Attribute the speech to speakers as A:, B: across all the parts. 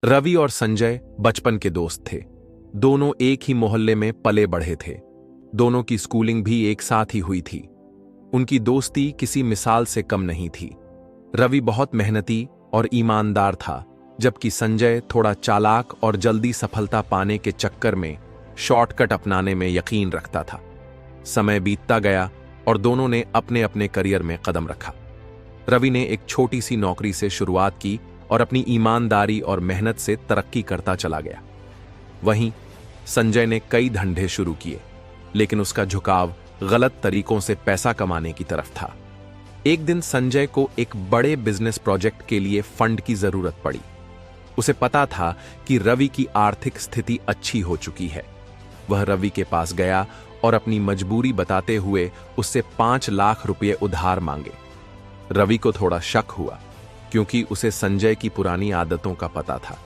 A: रवि और संजय बचपन के दोस्त थे। दोनों एक ही मोहल्ले में पले बढ़े थे। दोनों की स्कूलिंग भी एक साथ ही हुई थी। उनकी दोस्ती किसी मिसाल से कम नहीं थी। रवि बहुत मेहनती और ईमानदार था, जबकि संजय थोड़ा चालाक और जल्दी सफलता पाने के चक्कर में शॉर्टकट अपनाने में यकीन रखता था। समय बीतता गया और दोनों ने अपने अपने करियर में कदम रखा। रवि ने एक छोटी सी नौकरी से शुरुआत की और अपनी ईमानदारी और मेहनत से तरक्की करता चला गया। वहीं संजय ने कई धंधे शुरू किए, लेकिन उसका झुकाव गलत तरीकों से पैसा कमाने की तरफ था। एक दिन संजय को एक बड़े बिजनेस प्रोजेक्ट के लिए फंड की जरूरत पड़ी। उसे पता था कि रवि की आर्थिक स्थिति अच्छी हो चुकी है। वह रवि के पास गया और अपनी मजबूरी बताते हुए उससे 5 लाख रुपए उधार मांगे। रवि को थोड़ा शक हुआ, क्योंकि उसे संजय की पुरानी आदतों का पता था,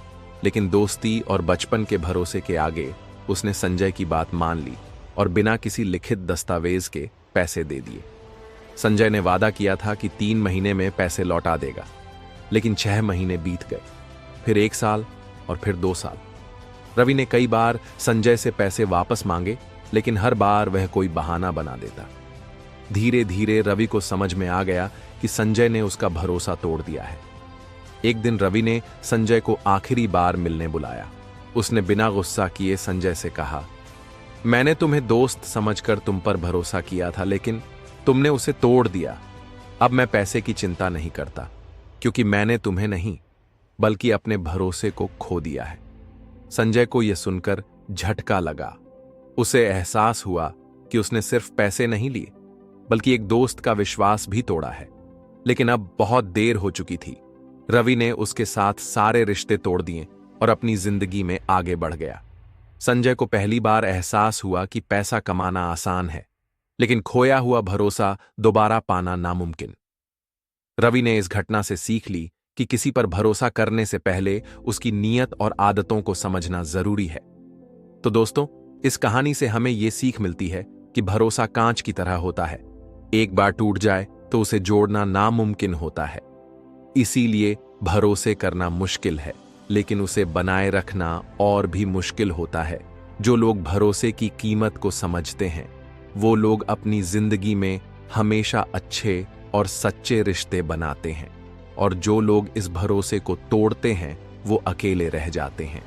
A: लेकिन दोस्ती और बचपन के भरोसे के आगे उसने संजय की बात मान ली और बिना किसी लिखित दस्तावेज के पैसे दे दिए। संजय ने वादा किया था कि 3 महीने में पैसे लौटा देगा, लेकिन 6 महीने बीत गए, फिर 1 साल और फिर 2 साल। रवि ने कई बार संजय से पैसे वापस मांगे, लेकिन हर बार वह कोई बहाना बना देता। धीरे धीरे रवि को समझ में आ गया कि संजय ने उसका भरोसा तोड़ दिया है। एक दिन रवि ने संजय को आखिरी बार मिलने बुलाया। उसने बिना गुस्सा किए संजय से कहा, मैंने तुम्हें दोस्त समझकर तुम पर भरोसा किया था, लेकिन तुमने उसे तोड़ दिया। अब मैं पैसे की चिंता नहीं करता, क्योंकि मैंने तुम्हें नहीं बल्कि अपने भरोसे को खो दिया है। संजय को यह सुनकर झटका लगा। उसे एहसास हुआ कि उसने सिर्फ पैसे नहीं लिए, बल्कि एक दोस्त का विश्वास भी तोड़ा है। लेकिन अब बहुत देर हो चुकी थी। रवि ने उसके साथ सारे रिश्ते तोड़ दिए और अपनी जिंदगी में आगे बढ़ गया। संजय को पहली बार एहसास हुआ कि पैसा कमाना आसान है, लेकिन खोया हुआ भरोसा दोबारा पाना नामुमकिन। रवि ने इस घटना से सीख ली कि किसी पर भरोसा करने से पहले उसकी नीयत और आदतों को समझना जरूरी है। तो दोस्तों, इस कहानी से हमें यह सीख मिलती है कि भरोसा कांच की तरह होता है। एक बार टूट जाए तो उसे जोड़ना नामुमकिन होता है। इसीलिए भरोसे करना मुश्किल है, लेकिन उसे बनाए रखना और भी मुश्किल होता है। जो लोग भरोसे की कीमत को समझते हैं, वो लोग अपनी जिंदगी में हमेशा अच्छे और सच्चे रिश्ते बनाते हैं, और जो लोग इस भरोसे को तोड़ते हैं, वो अकेले रह जाते हैं।